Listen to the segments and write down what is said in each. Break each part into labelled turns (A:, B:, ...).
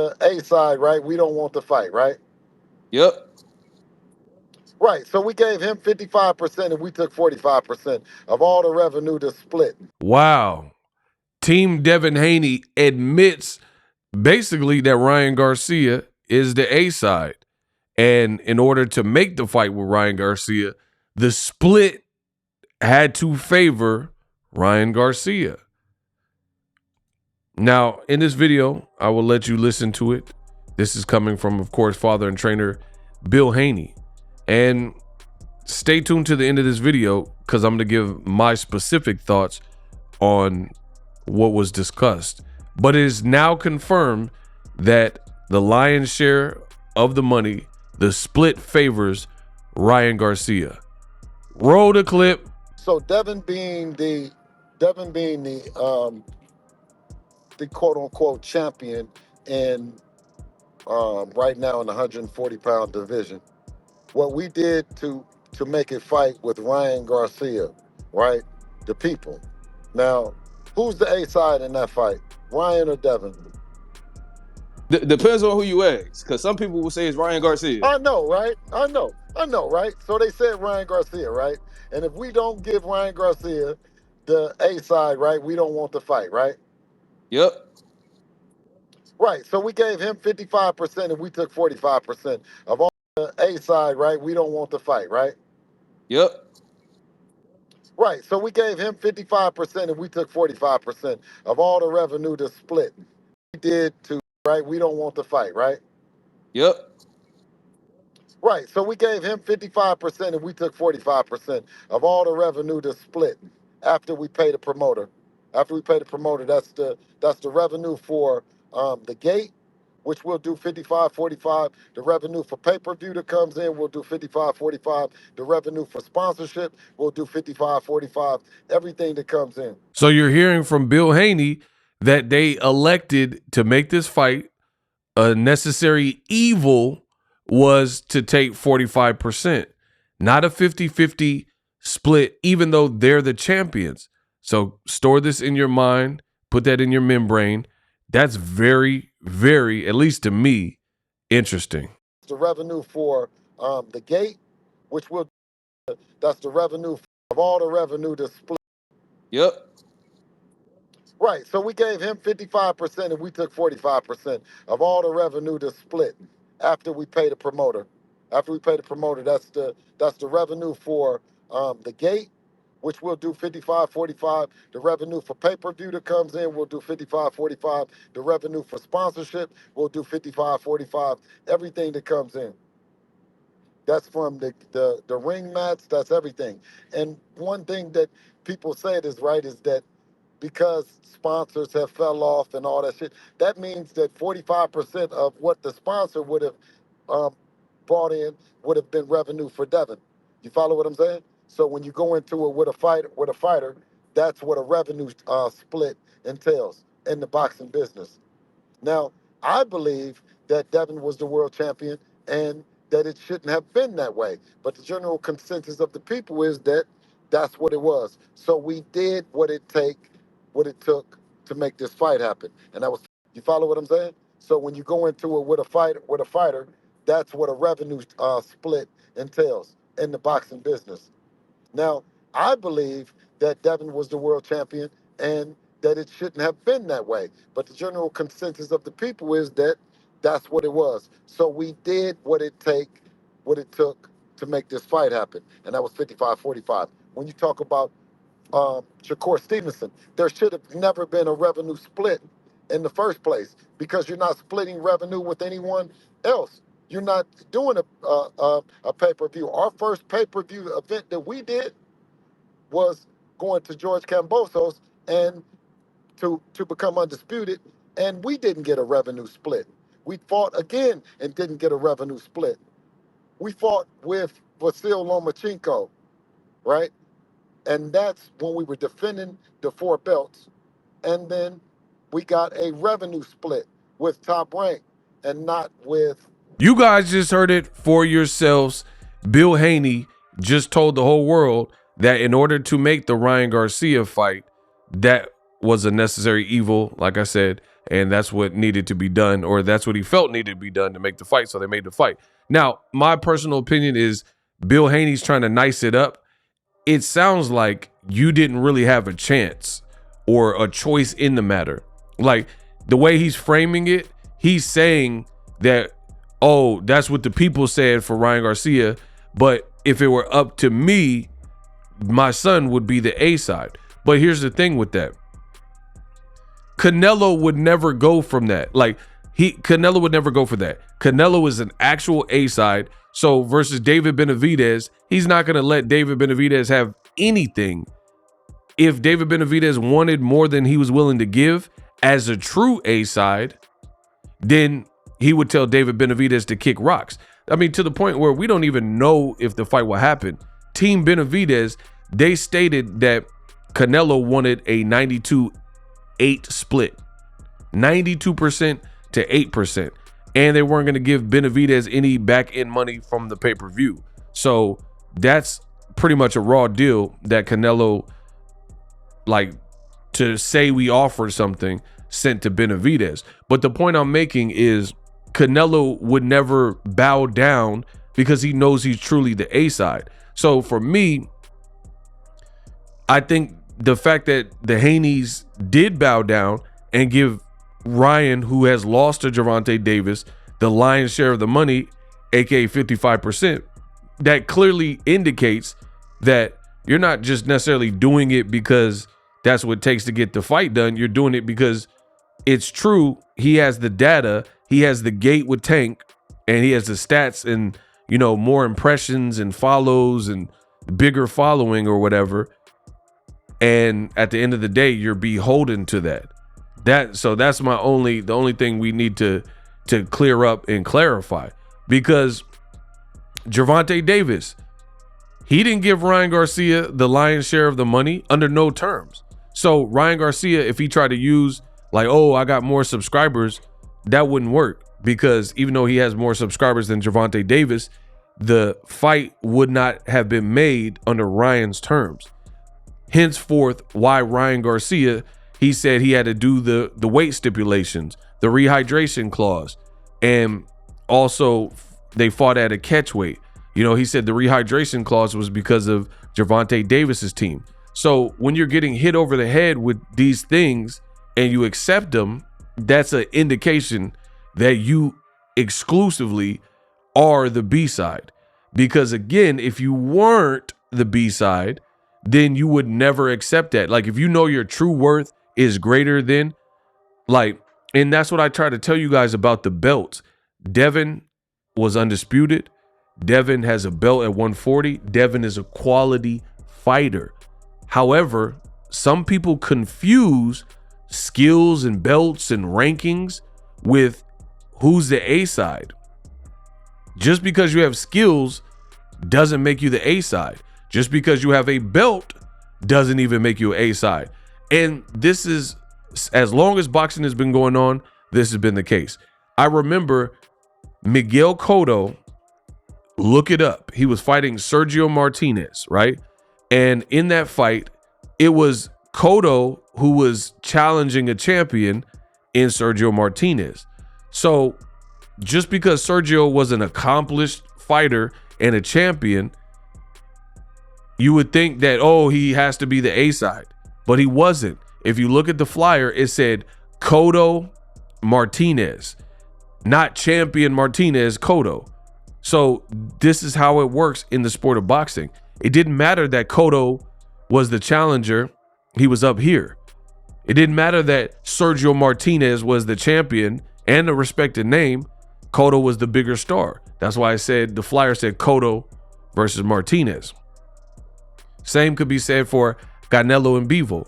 A: A side, right? We don't want the fight, right?
B: Yep.
A: Right. So we gave him 55% and we took 45% of all the revenue to split.
C: Wow. Team Devin Haney admits basically that Ryan Garcia is the A side. And in order to make the fight with Ryan Garcia, the split had to favor Ryan Garcia. Now, in this video, I will let you listen to it. This is coming from, of course, father and trainer Bill Haney. And stay tuned to the end of this video because I'm going to give my specific thoughts on what was discussed. But it is now confirmed that the lion's share of the money, the split favors Ryan Garcia. Roll the clip.
A: So Devin being the quote unquote champion in right now in the 140-pound division. What we did to make it fight with Ryan Garcia, right? The people. Now, who's the A side in that fight? Ryan or Devin?
B: Depends on who you ask, because some people will say it's Ryan Garcia.
A: I know, right? I know, right? So they said Ryan Garcia, right? And if we don't give Ryan Garcia the A side, right, we don't want the fight, right?
B: Yep.
A: Right. So we gave him 55% and we took 45% of all the A side, right? We don't want the fight, right?
B: Yep.
A: Right. So we gave him 55% and we took 45% of all the revenue to split. We did to, right? We don't want the fight, right?
B: Yep.
A: Right. So we gave him 55% and we took 45% of all the revenue to split after we pay the promoter. After we pay the promoter, that's the revenue for the gate, which we'll do 55-45. The revenue for pay-per-view that comes in, we'll do 55-45. The revenue for sponsorship, we'll do 55-45. Everything that comes in.
C: So you're hearing from Bill Haney that they elected to make this fight a necessary evil was to take 45%, not a 50-50 split, even though they're the champions. So store this in your mind, put that in your membrane. That's very, very, at least to me, interesting.
A: The revenue for the gate, which will, that's the revenue of all the revenue to split.
B: Yep.
A: Right. So we gave him 55% and we took 45% of all the revenue to split after we pay the promoter. After we pay the promoter, that's the revenue for the gate, which we'll do 55-45. The revenue for pay-per-view that comes in, we'll do 55-45. The revenue for sponsorship, we'll do 55-45. Everything that comes in. That's from the ring mats, that's everything. And one thing that people said is right is that because sponsors have fell off and all that shit, that means that 45% of what the sponsor would have brought in would have been revenue for Devin. You follow what I'm saying? So when you go into it with a fighter, that's what a revenue split entails in the boxing business. Now, I believe that Devin was the world champion and that it shouldn't have been that way. But the general consensus of the people is that that's what it was. So we did what it took to make this fight happen. And that was, you follow what I'm saying? So when you go into it with a fighter, that's what a revenue split entails in the boxing business. Now, I believe that Devin was the world champion and that it shouldn't have been that way. But the general consensus of the people is that that's what it was. So we did what it took to make this fight happen. And that was 55-45. When you talk about Shakur Stevenson, there should have never been a revenue split in the first place because you're not splitting revenue with anyone else. You're not doing a pay-per-view. Our first pay-per-view event that we did was going to George Kambosos and to become undisputed, and we didn't get a revenue split. We fought again and didn't get a revenue split. We fought with Vasil Lomachenko, right? And that's when we were defending the 4 belts. And then we got a revenue split with Top Rank and not with...
C: You guys just heard it for yourselves. Bill Haney just told the whole world that in order to make the Ryan Garcia fight, that was a necessary evil, like I said, and that's what needed to be done, or that's what he felt needed to be done to make the fight. So they made the fight. Now, my personal opinion is Bill Haney's trying to nice it up. It sounds like you didn't really have a chance or a choice in the matter. Like the way he's framing it, he's saying that, oh, that's what the people said for Ryan Garcia, but if it were up to me, my son would be the A side. But here's the thing with that. Canelo would never go from that. Like Canelo would never go for that. Canelo is an actual A side. So versus David Benavidez, he's not going to let David Benavidez have anything. If David Benavidez wanted more than he was willing to give as a true A side, then he would tell David Benavidez to kick rocks. I mean, to the point where we don't even know if the fight will happen. Team Benavidez, they stated that Canelo wanted a 92-8 split, 92% to 8%. And they weren't going to give Benavidez any back end money from the pay-per-view. So that's pretty much a raw deal that Canelo, like, to say we offered something, sent to Benavidez. But the point I'm making is Canelo would never bow down because he knows he's truly the A side. So for me, I think the fact that the Haneys did bow down and give Ryan, who has lost to Gervonta Davis, the lion's share of the money, aka 55%, that clearly indicates that you're not just necessarily doing it because that's what it takes to get the fight done. You're doing it because it's true. He has the data, he has the gate with Tank, and he has the stats and, you know, more impressions and follows and bigger following or whatever. And at the end of the day, you're beholden to that. So that's the only thing we need to clear up and clarify, because Gervonta Davis, he didn't give Ryan Garcia the lion's share of the money under no terms. So Ryan Garcia, if he tried to use like, oh, I got more subscribers, that wouldn't work, because even though he has more subscribers than Gervonta Davis, the fight would not have been made under Ryan's terms. Henceforth, why Ryan Garcia, he said he had to do the weight stipulations, the rehydration clause, and also they fought at a catch weight. You know, he said the rehydration clause was because of Gervonta Davis's team. So when you're getting hit over the head with these things and you accept them, that's an indication that you exclusively are the B side. Because again, if you weren't the B side, then you would never accept that. Like, if you know your true worth is greater than, like, and that's what I try to tell you guys about the belts. Devin was undisputed. Devin has a belt at 140. Devin is a quality fighter. However, some people confuse skills and belts and rankings with who's the A side. Just because you have skills doesn't make you the A side. Just because you have a belt doesn't even make you an A side. And this is, as long as boxing has been going on, this has been the case. I remember Miguel Cotto, look it up. He was fighting Sergio Martinez, right? And in that fight, it was Cotto who was challenging a champion in Sergio Martinez. So just because Sergio was an accomplished fighter and a champion, you would think that, oh, he has to be the A side, but he wasn't. If you look at the flyer, it said Cotto Martinez, not champion Martinez, Cotto. So this is how it works in the sport of boxing. It didn't matter that Cotto was the challenger. He was up here. It didn't matter that Sergio Martinez was the champion and a respected name. Cotto was the bigger star. That's why I said the flyer said Cotto versus Martinez. Same could be said for Canelo and Bivol.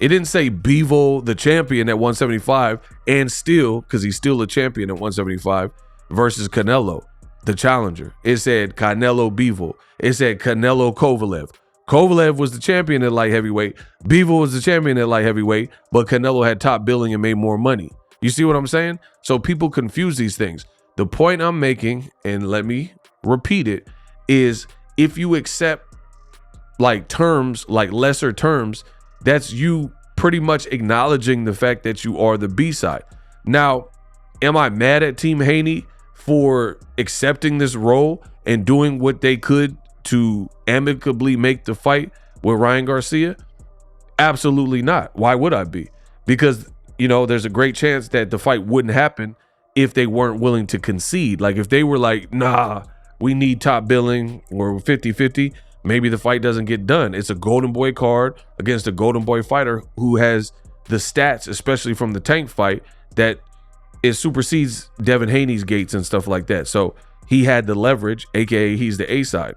C: It didn't say Bivol, the champion at 175, and still, because he's still a champion at 175, versus Canelo, the challenger. It said Canelo Bivol. It said Canelo Kovalev. Kovalev was the champion at light heavyweight. Bivol was the champion at light heavyweight, but Canelo had top billing and made more money. You see what I'm saying? So people confuse these things. The point I'm making, and let me repeat it, is if you accept like terms, like lesser terms, that's you pretty much acknowledging the fact that you are the B-side. Now, am I mad at Team Haney for accepting this role and doing what they could to amicably make the fight with Ryan Garcia? Absolutely not. Why would I be? Because, you know, there's a great chance that the fight wouldn't happen if they weren't willing to concede. Like if they were like, nah, we need top billing, or 50-50, maybe the fight doesn't get done. It's a Golden Boy card against a Golden Boy fighter who has the stats, especially from the Tank fight, that it supersedes Devin Haney's gates and stuff like that. So he had the leverage, aka he's the A side.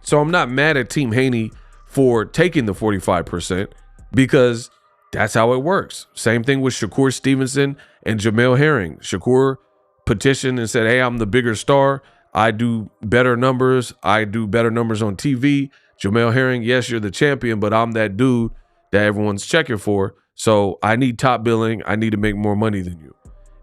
C: So I'm not mad at Team Haney for taking the 45% because that's how it works. Same thing with Shakur Stevenson and Jamel Herring. Shakur petitioned and said, hey, I'm the bigger star. I do better numbers. I do better numbers on TV. Jamel Herring, yes, you're the champion, but I'm that dude that everyone's checking for. So I need top billing. I need to make more money than you.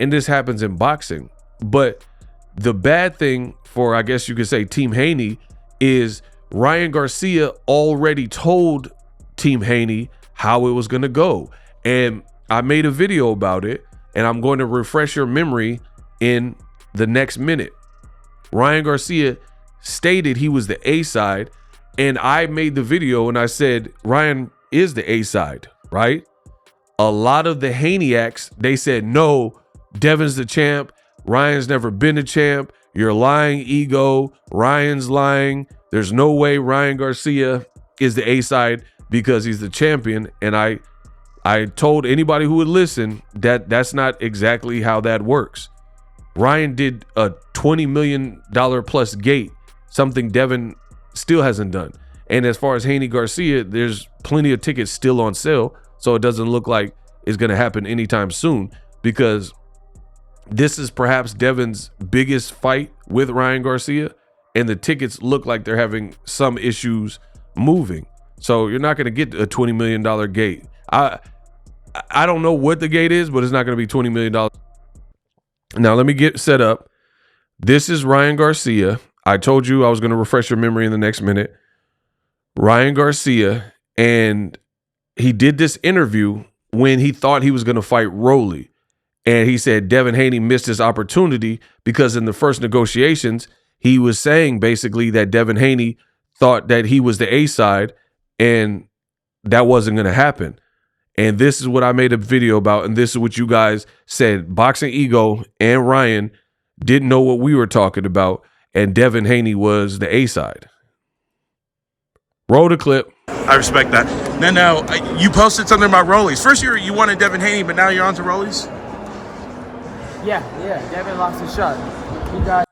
C: And this happens in boxing. But the bad thing for, I guess you could say, Team Haney is Ryan Garcia already told Team Haney how it was going to go. And I made a video about it, and I'm going to refresh your memory in the next minute. Ryan Garcia stated he was the A side, and I made the video and I said, Ryan is the A side, right? A lot of the Haneyacks, they said, no, Devin's the champ. Ryan's never been a champ. You're lying, ego. Ryan's lying. There's no way Ryan Garcia is the A side because he's the champion. And I told anybody who would listen that that's not exactly how that works. Ryan did a $20 million plus gate, something Devin still hasn't done. And as far as Haney Garcia, there's plenty of tickets still on sale. So it doesn't look like it's going to happen anytime soon, because this is perhaps Devin's biggest fight with Ryan Garcia, and the tickets look like they're having some issues moving. So you're not going to get a $20 million gate. I don't know what the gate is, but it's not going to be $20 million. Now let me get set up. This is Ryan Garcia. I told you I was going to refresh your memory in the next minute. Ryan Garcia, and he did this interview when he thought he was going to fight Rolly. And he said Devin Haney missed his opportunity because in the first negotiations, he was saying basically that Devin Haney thought that he was the A side, and that wasn't going to happen. And this is what I made a video about, and this is what you guys said. Boxingego and Ryan didn't know what we were talking about, and Devin Haney was the A side. Roll the clip.
D: I respect that. Now, you posted something about Rollies. First you wanted Devin Haney, but now you're on to Rollies?
E: Yeah, Devin lost his shot.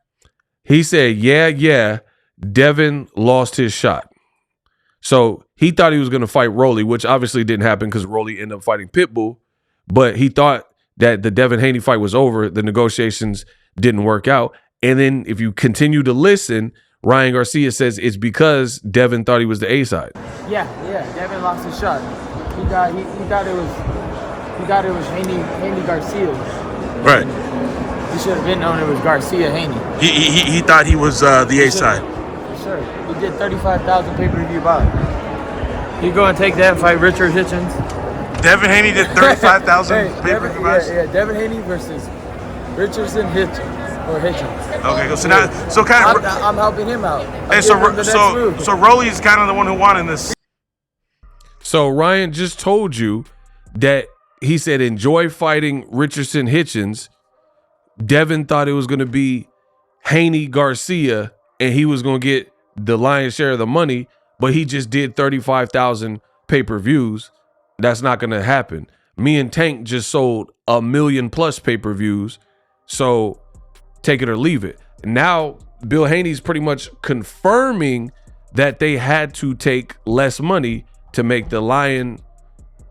C: He said, yeah, Devin lost his shot. So he thought he was going to fight Rolly, which obviously didn't happen because Rolly ended up fighting Pitbull. But he thought that the Devin Haney fight was over. The negotiations didn't work out. And then if you continue to listen, Ryan Garcia says it's because Devin thought he was the A side.
E: Yeah, Devin lost his shot. He thought it was Haney Garcia.
D: Right.
E: He should have been known it was Garcia Haney.
D: He thought he was the A side.
E: Sure. He did 35,000 pay-per-view buys. He go and take that and fight Richard Hitchens.
D: Devin Haney did 35,000 pay-per-view buys?
E: Yeah, Devin Haney versus Richardson Hitchens.
D: Okay, so
E: I'm helping him out.
D: So Rolly is kind of the one who won in this.
C: So Ryan just told you that he said enjoy fighting Richardson Hitchens. Devin thought it was going to be Haney Garcia, and he was going to get the lion's share of the money, but he just did 35,000 pay-per-views. That's not going to happen. Me and Tank just sold 1 million plus pay-per-views, so take it or leave it. Now Bill Haney's pretty much confirming that they had to take less money to make the lion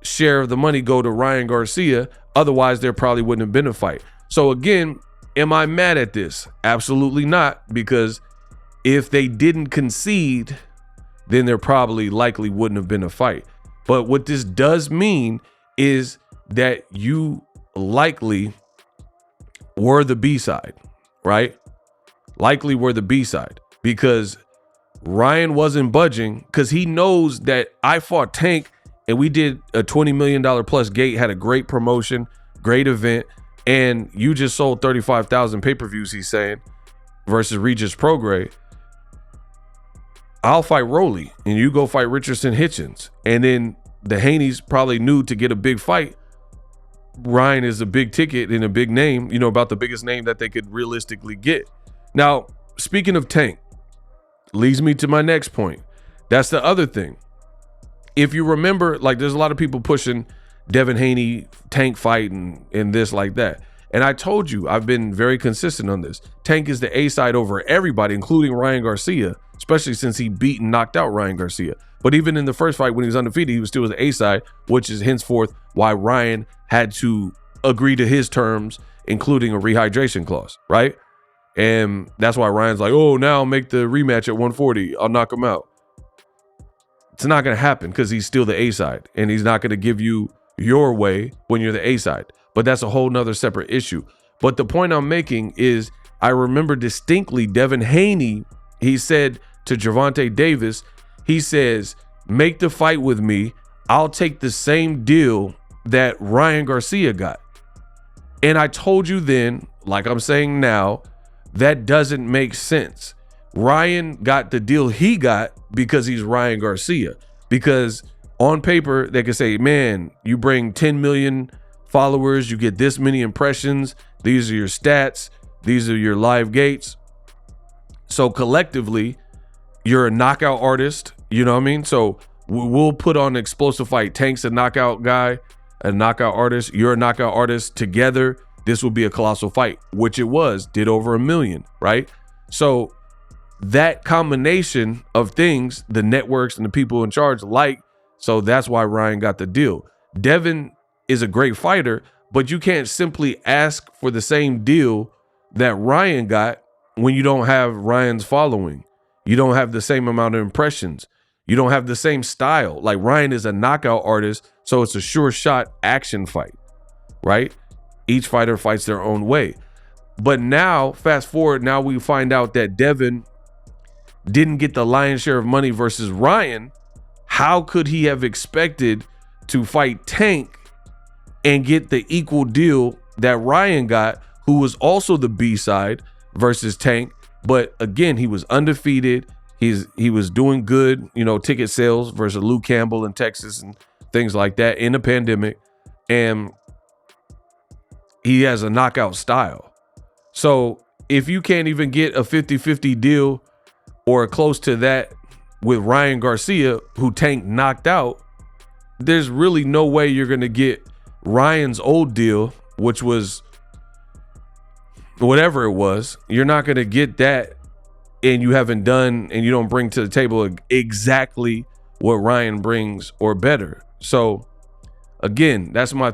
C: share of the money go to Ryan Garcia. Otherwise, there probably wouldn't have been a fight. So again, am I mad at this? Absolutely not, because if they didn't concede, then there probably likely wouldn't have been a fight. But what this does mean is that you likely were the B side, right? Likely were the B side, because Ryan wasn't budging, because he knows that I fought Tank and we did a $20 million plus gate, had a great promotion, great event, and you just sold 35,000 pay-per-views, he's saying, versus Regis Prograis, I'll fight Rolly and you go fight Richardson Hitchens. And then the Haneys probably knew to get a big fight, Ryan is a big ticket and a big name, you know, about the biggest name that they could realistically get. Now, speaking of Tank, leads me to my next point. That's the other thing. If you remember, like, there's a lot of people pushing Devin Haney Tank fight and this like that. And I told you, I've been very consistent on this. Tank is the A side over everybody, including Ryan Garcia, especially since he beat and knocked out Ryan Garcia. But even in the first fight when he was undefeated, he was still the A side, which is henceforth why Ryan had to agree to his terms, including a rehydration clause, right? And that's why Ryan's like, oh, now I'll make the rematch at 140. I'll knock him out. It's not going to happen because he's still the A side, and he's not going to give you your way when you're the A side. But that's a whole nother separate issue. But the point I'm making is I remember distinctly Devin Haney, he said to Gervonta Davis, he says, make the fight with me. I'll take the same deal that Ryan Garcia got. And I told you then, like I'm saying now, that doesn't make sense. Ryan got the deal he got because he's Ryan Garcia. Because on paper, they could say, man, you bring 10 million followers, you get this many impressions, these are your stats, these are your live gates. So collectively, you're a knockout artist, you know what I mean? So we'll put on Explosive Fight. Tank's a knockout guy, a knockout artist, you're a knockout artist. Together, this will be a colossal fight, which it was, did over 1 million, right? So that combination of things, the networks and the people in charge so that's why Ryan got the deal. Devin is a great fighter, but you can't simply ask for the same deal that Ryan got when you don't have Ryan's following. You don't have the same amount of impressions. You don't have the same style. Like, Ryan is a knockout artist, so it's a sure shot action fight, right? Each fighter fights their own way. But now, fast forward, now we find out that Devin didn't get the lion's share of money versus Ryan. How could he have expected to fight Tank and get the equal deal that Ryan got, who was also the B side versus Tank? But again, he was undefeated. He was doing good, you know, ticket sales versus Lou Campbell in Texas and things like that in a pandemic. And he has a knockout style. So if you can't even get a 50-50 deal or close to that with Ryan Garcia, who Tank knocked out, there's really no way you're going to get Ryan's old deal, which was whatever it was. You're not going to get that, and you haven't done, and you don't bring to the table exactly what Ryan brings or better. So again, that's my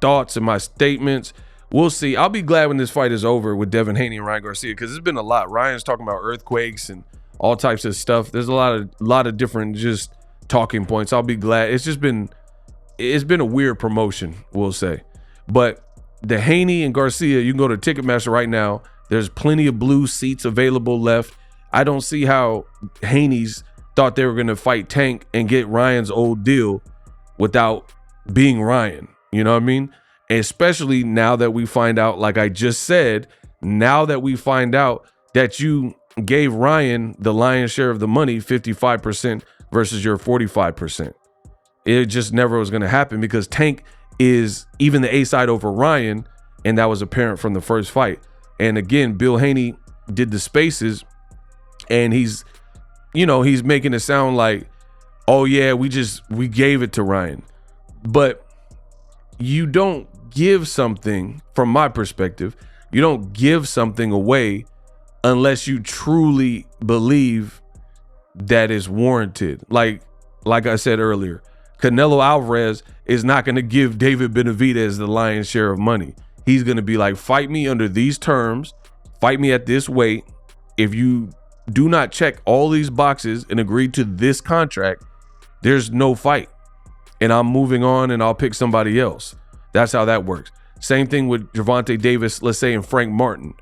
C: thoughts and my statements. We'll see. I'll be glad when this fight is over with Devin Haney and Ryan Garcia, because it's been a lot. Ryan's talking about earthquakes and all types of stuff. There's a lot of different just talking points. I'll be glad. It's been a weird promotion, we'll say. But the Haney and Garcia, you can go to Ticketmaster right now. There's plenty of blue seats available left. I don't see how Haney's thought they were going to fight Tank and get Ryan's old deal without being Ryan. You know what I mean? And especially now that we find out, like I just said, now that we find out that you gave Ryan the lion's share of the money, 55% versus your 45%. It just never was going to happen because Tank is even the A side over Ryan, and that was apparent from the first fight. And again, Bill Haney did the spaces, and he's making it sound like, oh yeah, we gave it to Ryan. But you don't give something, from my perspective, you don't give something away unless you truly believe that is warranted. Like I said earlier, Canelo Alvarez is not going to give David Benavidez the lion's share of money. He's going to be like, fight me under these terms, fight me at this weight. If you do not check all these boxes and agree to this contract, there's no fight. And I'm moving on and I'll pick somebody else. That's how that works. Same thing with Gervonta Davis, let's say, and Frank Martin.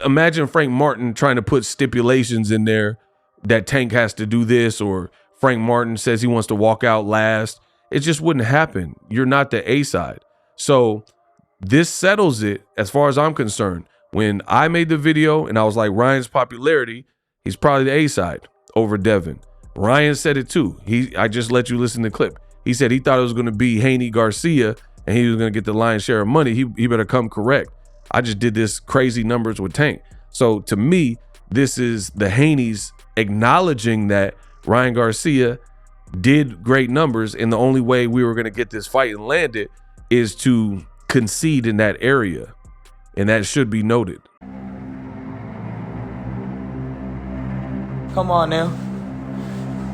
C: Imagine Frank Martin trying to put stipulations in there that Tank has to do this, or Frank Martin says he wants to walk out last It just wouldn't happen. You're not the A side. So this settles it as far as I'm concerned. When I made the video and I was like, Ryan's popularity, he's probably the A side over Devin. Ryan said it too. I just let you listen to the clip. He said he thought it was going to be Haneys Garcia and he was going to get the lion's share of money. He better come correct. I just did this crazy numbers with Tank. So to me, this is the Haneys acknowledging that Ryan Garcia did great numbers, and the only way we were going to get this fight and land it is to concede in that area, and that should be noted.
E: Come on now.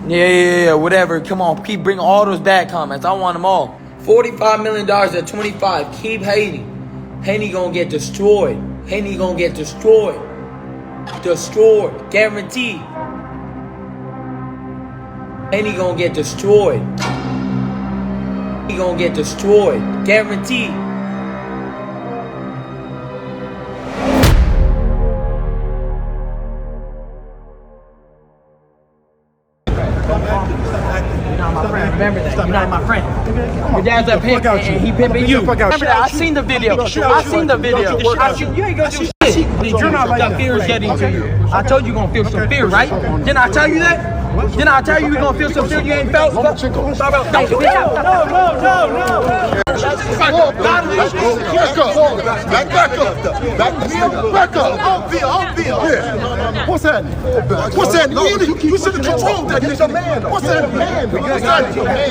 E: Yeah, whatever. Come on, keep bringing all those bad comments. I want them all. $45 million at 25. Keep hating. Haney gonna get destroyed. Haney gonna get destroyed. Destroyed. Guaranteed. Haney gonna get destroyed. He gonna get destroyed. Guaranteed. Remember that. You're not my friend. Your dad's a pimp and he pimping you. Remember that. I seen the video. I seen the video. You ain't gonna do shit. You're not like the fear is getting to you. I told you you're gonna feel some fear, right? Didn't I tell you that? Didn't I tell you you're gonna feel some fear you ain't felt? No. Let's go. Back up. What's happening? You should have controlled that. You're a man. What's happening?